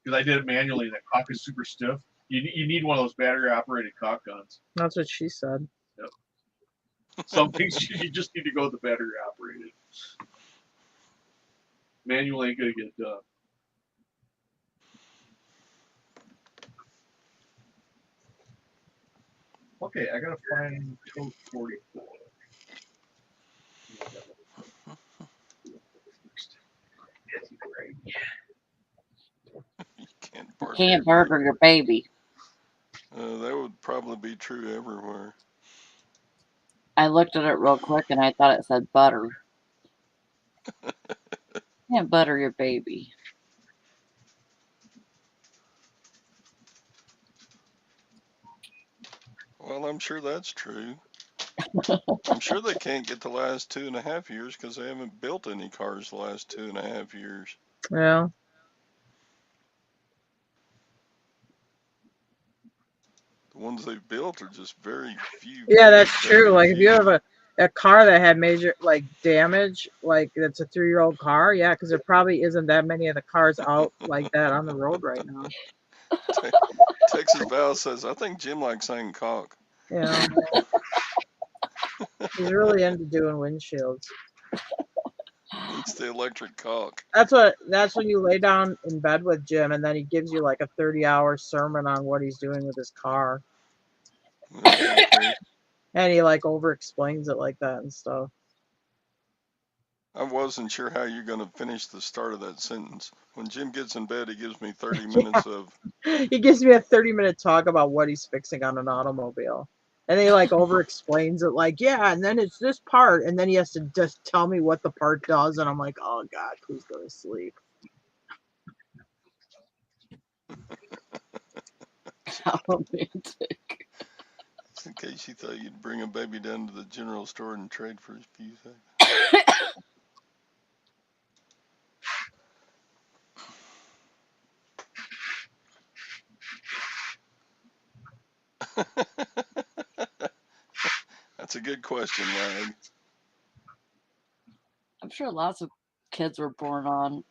because I did it manually. That caulk is super stiff. You need one of those battery operated caulk guns. That's what she said. Yep. Some things you just need to go with the battery operated. Manual ain't gonna get it done. Okay, I gotta find code 44. You Can't murder your baby. That would probably be true everywhere. I looked at it real quick and I thought it said butter. Can't butter your baby. Well, I'm sure that's true. I'm sure they can't get the last 2.5 years because they haven't built any cars the last 2.5 years. Yeah. The ones they've built are just very few. Yeah, that's true. very Like if you few. have a car that had major damage, like that's a 3-year-old car, yeah, because there probably isn't that many of the cars out like that on the road right now. Texas Val says, I think Jim likes saying caulk. Yeah. He's really into doing windshields. It's the electric caulk. That's when you lay down in bed with Jim and then he gives you like a 30-hour sermon on what he's doing with his car. Okay. And he like over explains it like that and stuff. I wasn't sure how you're going to finish the start of that sentence. When Jim gets in bed, he gives me 30 minutes of... He gives me a 30-minute talk about what he's fixing on an automobile. And he like over explains it like, yeah, and then it's this part. And then he has to just tell me what the part does. And I'm like, oh, God, please go to sleep. How romantic. Just in case you thought you'd bring a baby down to the general store and trade for a few seconds. That's a good question, Lag. I'm sure lots of kids were born on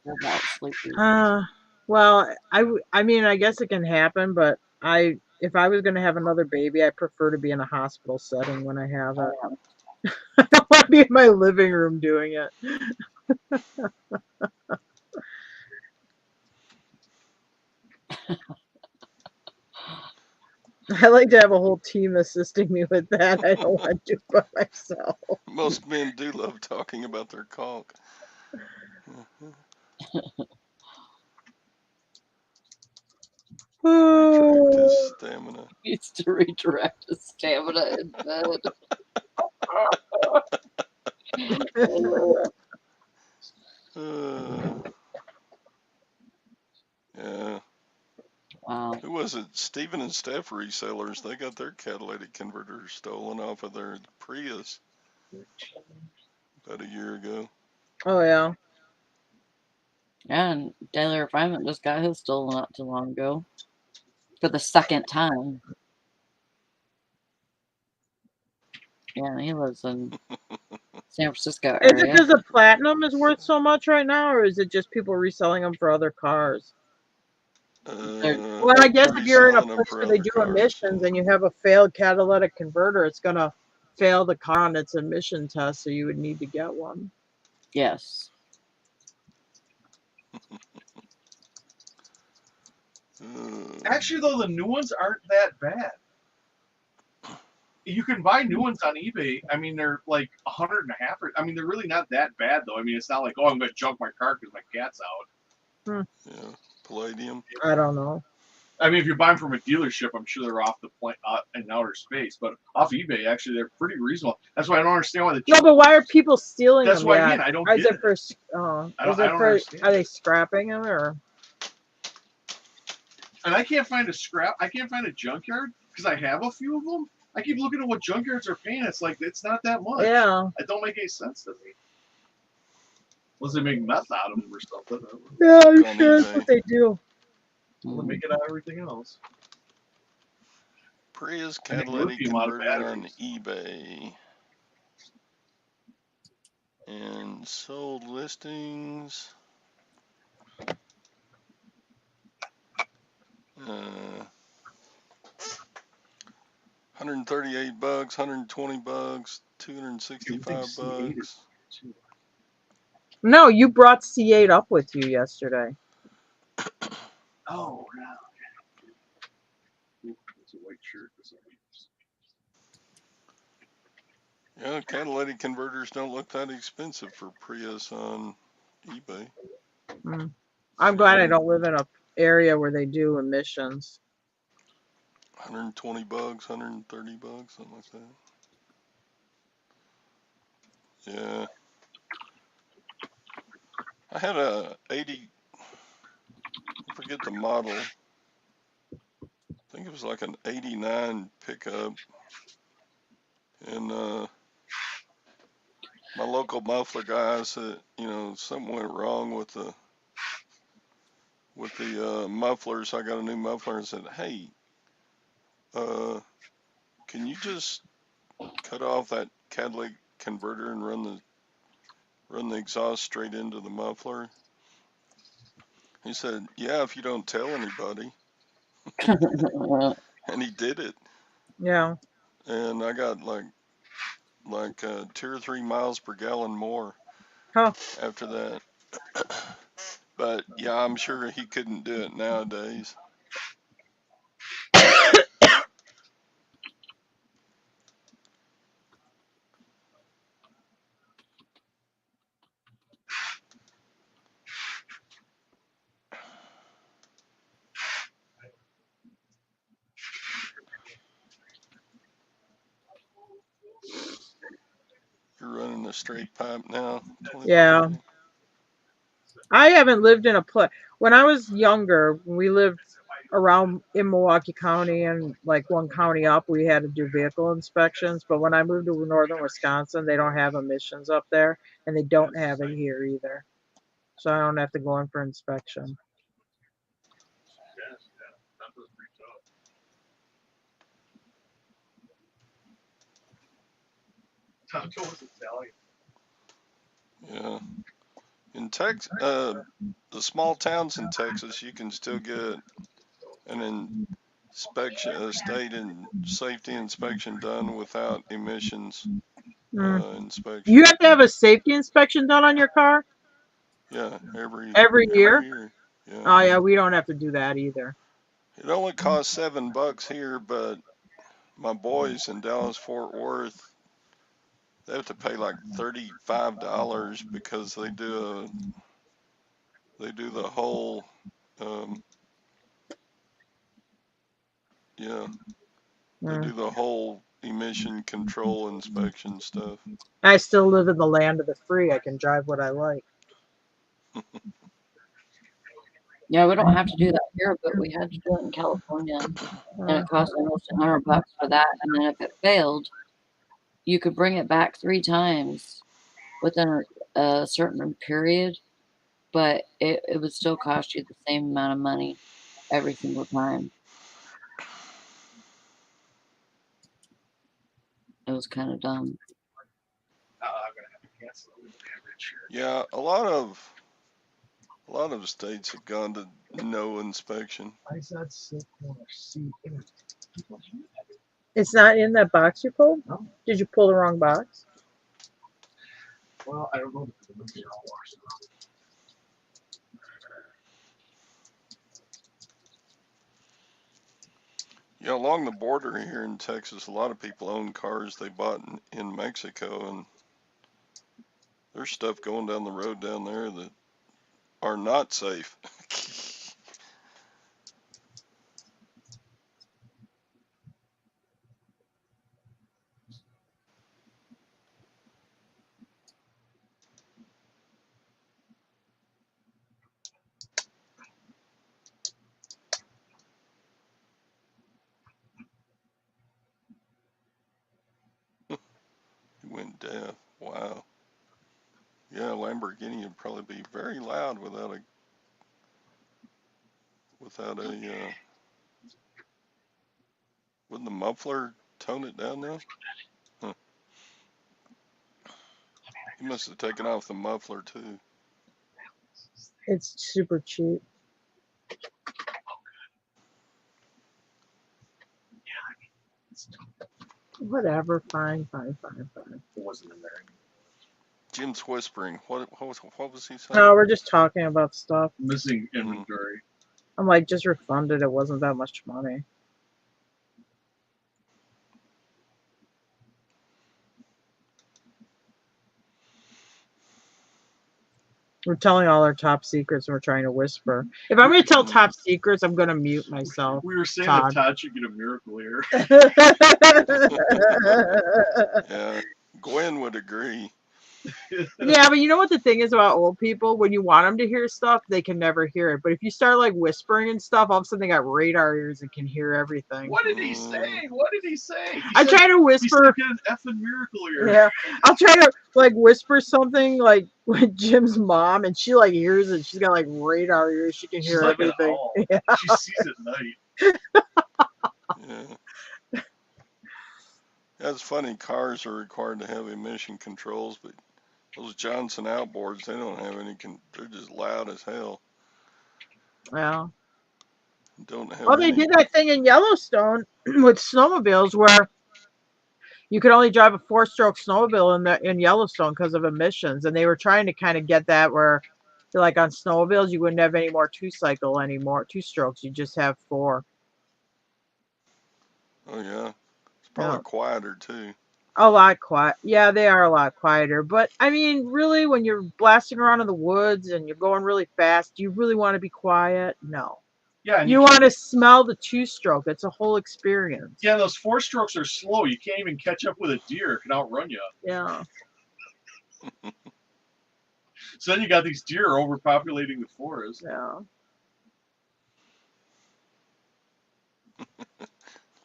without sleeping. Well, I mean, I guess it can happen, but if I was going to have another baby, I prefer to be in a hospital setting when I have it. I don't want to be in my living room doing it. I like to have a whole team assisting me with that. I don't want to do it by myself. Most men do love talking about their caulk. Redirect his stamina. He needs to redirect his stamina in bed. Yeah. is it? Stephen and Steph resellers, they got their catalytic converters stolen off of their Prius about a year ago. Oh yeah. And Daily Refinement just got his stolen not too long ago. For the second time. Yeah, he lives in San Francisco Is it area. because the platinum is worth so much right now, or is it just people reselling them for other cars? Well, I guess if you're in a reselling them place for where they other do cars. emissions and you have a failed catalytic converter, it's gonna fail the car on its emission test, so you would need to get one. Yes. Actually, though, the new ones aren't that bad. You can buy new ones on eBay. I mean, they're like $150. I mean, they're really not that bad, though. I mean, it's not like, oh, I'm going to junk my car because my cat's out. Yeah, palladium. I don't know. I mean, if you buy them from a dealership, I'm sure they're off the point in outer space. But off eBay, actually, they're pretty reasonable. That's why I don't understand why the. No, but why are people stealing That's them? what yet? I mean. I don't Is get it it. for? I don't understand Are they it. scrapping them or? And I can't find a scrap. I can't find a junkyard because I have a few of them. I keep looking at what junkyards are paying. It's like it's not that much. Yeah. It don't make any sense to me. Unless they make meth out of them or something. Yeah, I'm On sure that's eBay. what they do. They make it out of everything else. Prius I think catalytic lithium out of converter on batteries. eBay. And sold listings. 138 bucks, 120 bucks, 265 bucks. No, you brought C8 up with you yesterday. Oh, yeah. It's a white shirt. Yeah, catalytic converters don't look that expensive for Prius on eBay. I'm glad I don't live in a area where they do emissions. 120 bucks, 130 bucks, something like that. Yeah. I had a 80, I forget the model. I think it was like an 89 pickup. And my local muffler guy said, something went wrong with the mufflers. I got a new muffler and said, hey, can you just cut off that catalytic converter and run the exhaust straight into the muffler? He said, yeah, if you don't tell anybody. And he did it. Yeah. And I got like 2 or 3 miles per gallon more after that. But yeah, I'm sure he couldn't do it nowadays. You're running a straight pipe now? Yeah. I haven't lived in a place. When I was younger, we lived around in Milwaukee County and like one county up, we had to do vehicle inspections. But when I moved to northern Wisconsin, they don't have emissions up there, and they don't have it here either. So I don't have to go in for inspection. Tonto was Italian. Yeah. In Texas, the small towns in Texas, you can still get an inspection, a state and safety inspection done without emissions inspection. You have to have a safety inspection done on your car? Yeah, every year? Yeah. Oh yeah, we don't have to do that either. It only costs $7 here, but my boys in Dallas Fort Worth, they have to pay like $35 because they do the whole they do the whole emission control inspection stuff. I still live in the land of the free. I can drive what I like. Yeah, we don't have to do that here, but we had to do it in California, and Uh, it cost almost $100 for that. And then if it failed, you could bring it back 3 times within a certain period, but it would still cost you the same amount of money every single time. It was kind of dumb. I'm gonna have to cancel it. We don't have insurance. Yeah, a lot of states have gone to no inspection. Why is that sick on our seat? it's not in that box you pulled? No. Did you pull the wrong box? Well, I don't know because the windows are all washed out. Yeah, along the border here in Texas, a lot of people own cars they bought in Mexico, and there's stuff going down the road down there that are not safe. He went deaf. Wow. Yeah, Lamborghini would probably be very loud without a wouldn't the muffler tone it down though? Huh. He must have taken off the muffler too. It's super cheap. Whatever, fine. It wasn't in there. Jim's whispering. What was he saying? No, we're just talking about stuff. Missing inventory. I'm like, just refunded. It wasn't that much money. We're telling all our top secrets and we're trying to whisper. If I'm going to tell top secrets, I'm going to mute myself. We were saying Todd. that Todd should get a miracle here. Yeah, Gwen would agree. Yeah, but you know what the thing is about old people? When you want them to hear stuff, they can never hear it. But if you start like whispering and stuff, all of a sudden they got radar ears and can hear everything. What did he say? What did he say? I try to He whisper. said, get an effing miracle here. Yeah, I'll try to like whisper something like with Jim's mom, and she like hears it. She's got like radar ears; she can She's hear like an everything. owl. Yeah. She sees at night. Yeah. That's funny. Cars are required to have emission controls, but those Johnson outboards, they don't have any. They're just loud as hell. Well, Don't have. well, they did that thing in Yellowstone with snowmobiles where you could only drive a 4-stroke snowmobile in Yellowstone because of emissions, and they were trying to kind of get that where, like on snowmobiles, you wouldn't have any more 2-strokes. You just have 4. Oh yeah, it's probably Yeah. quieter too. A lot quiet. Yeah, they are a lot quieter. But I mean, really, when you're blasting around in the woods and you're going really fast, do you really want to be quiet? No. Yeah, and You want to smell the 2-stroke. It's a whole experience. Yeah, those 4-strokes are slow. You can't even catch up with a deer. It can outrun you. Yeah. So then you got these deer overpopulating the forest. Yeah.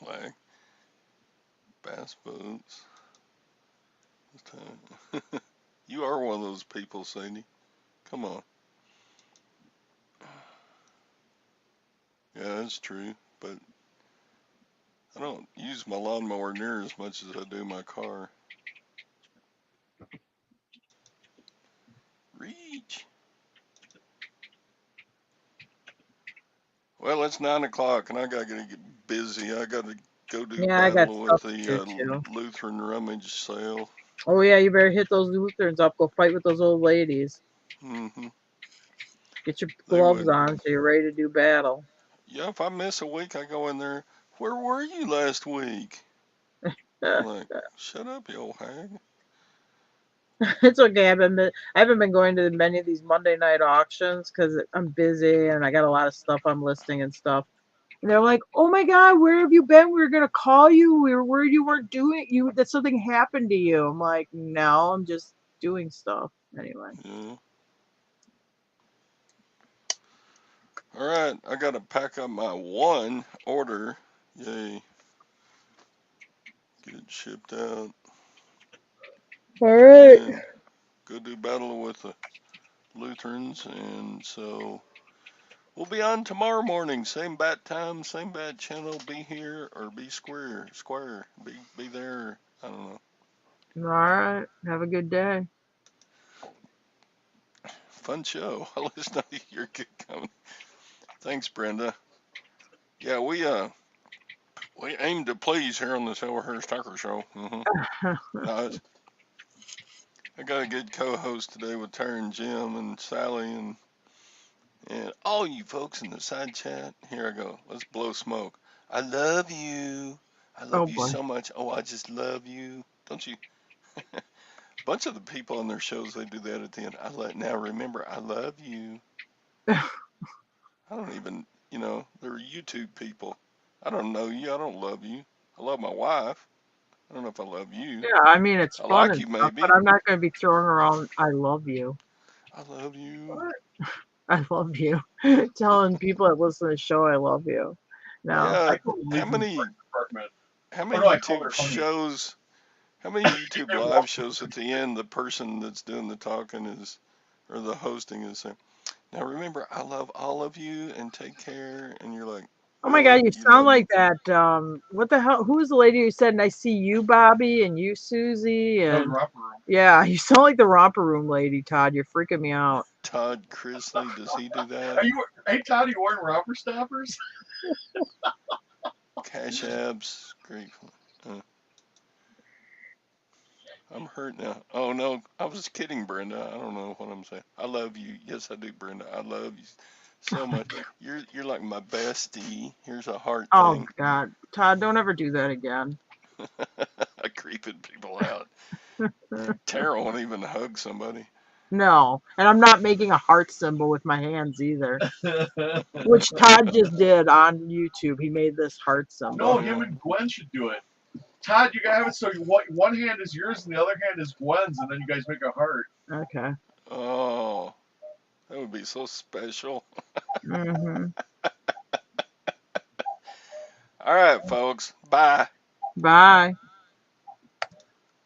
Like bass boats. You are one of those people, Sadie. Come on. Yeah, that's true, but I don't use my lawnmower near as much as I do my car. Reach. Well, it's 9 o'clock, and I gotta get busy. I gotta go do battle with the Lutheran rummage sale. Oh yeah, you better hit those Lutherans up. Go fight with those old ladies. Mm-hmm. Get your gloves on so you're ready to do battle. Yeah, if I miss a week, I go in there. Where were you last week? I'm like, shut up, you old hag. It's okay. I haven't been going to many of these Monday night auctions because I'm busy and I got a lot of stuff I'm listing and stuff. And they're like, "Oh my God, where have you been? We were gonna call you. We were worried you weren't doing you that something happened to you." I'm like, "No, I'm just doing stuff anyway." Yeah. All right, I got to pack up my one order. Yay. Get it shipped out. All right. And go do battle with the Lutherans. And so we'll be on tomorrow morning. Same bat time, same bat channel. Be here or be square. Square. Be there. I don't know. All right. Have a good day. Fun show. I'll listen to your good coming. Thanks, Brenda. Yeah, we aim to please here on the Silverhairstacker Show. No, I got a good co-host today with Terry and Jim and Sally and all you folks in the side chat. Here I go. Let's blow smoke. I love you. I Oh love you boy. so much. Oh, I just love you. Don't you? A bunch of the people on their shows, they do that at the end. Now remember, I love you. I don't even, they're YouTube people. I don't know you. I don't love you. I love my wife. I don't know if I love you. Yeah, I mean it's I fun like and you stuff, but maybe. I'm not going to be throwing around "I love you." I love you. I love you. Telling people that listen to the show I love you. No, Yeah. I told him to How leave in the many department. how Oh many no, I called YouTube her honey. shows how many YouTube And live shows at the end the person that's doing the talking is or the hosting is saying, now remember I love all of you and take care, and you're like, oh my God, really? you You sound love me? like that. What the hell? Who was the lady who said, "And I see you, Bobby, and you, Susie," that was and romper room. yeah, you sound like the romper room lady, Todd. You're freaking me out. Todd Chrisley, does he do that? Are you? Hey Todd, are you wearing romper stoppers? Cash Abs, great. Uh, I'm hurt now. Oh no, I was kidding, Brenda. I don't know what I'm saying. I love you. Yes, I do, Brenda. I love you so much. You're like my bestie. Here's a heart Oh thing. God, Todd, don't ever do that again. I creeping people out. Tara won't even hug somebody. No, and I'm not making a heart symbol with my hands either, which Todd just did on YouTube. He made this heart No, symbol. him and Gwen should do it. Todd, you gotta have it so one hand is yours and the other hand is Gwen's, and then you guys make a heart. Okay. Oh, that would be so special. Mm-hmm. All right, folks. Bye. Bye.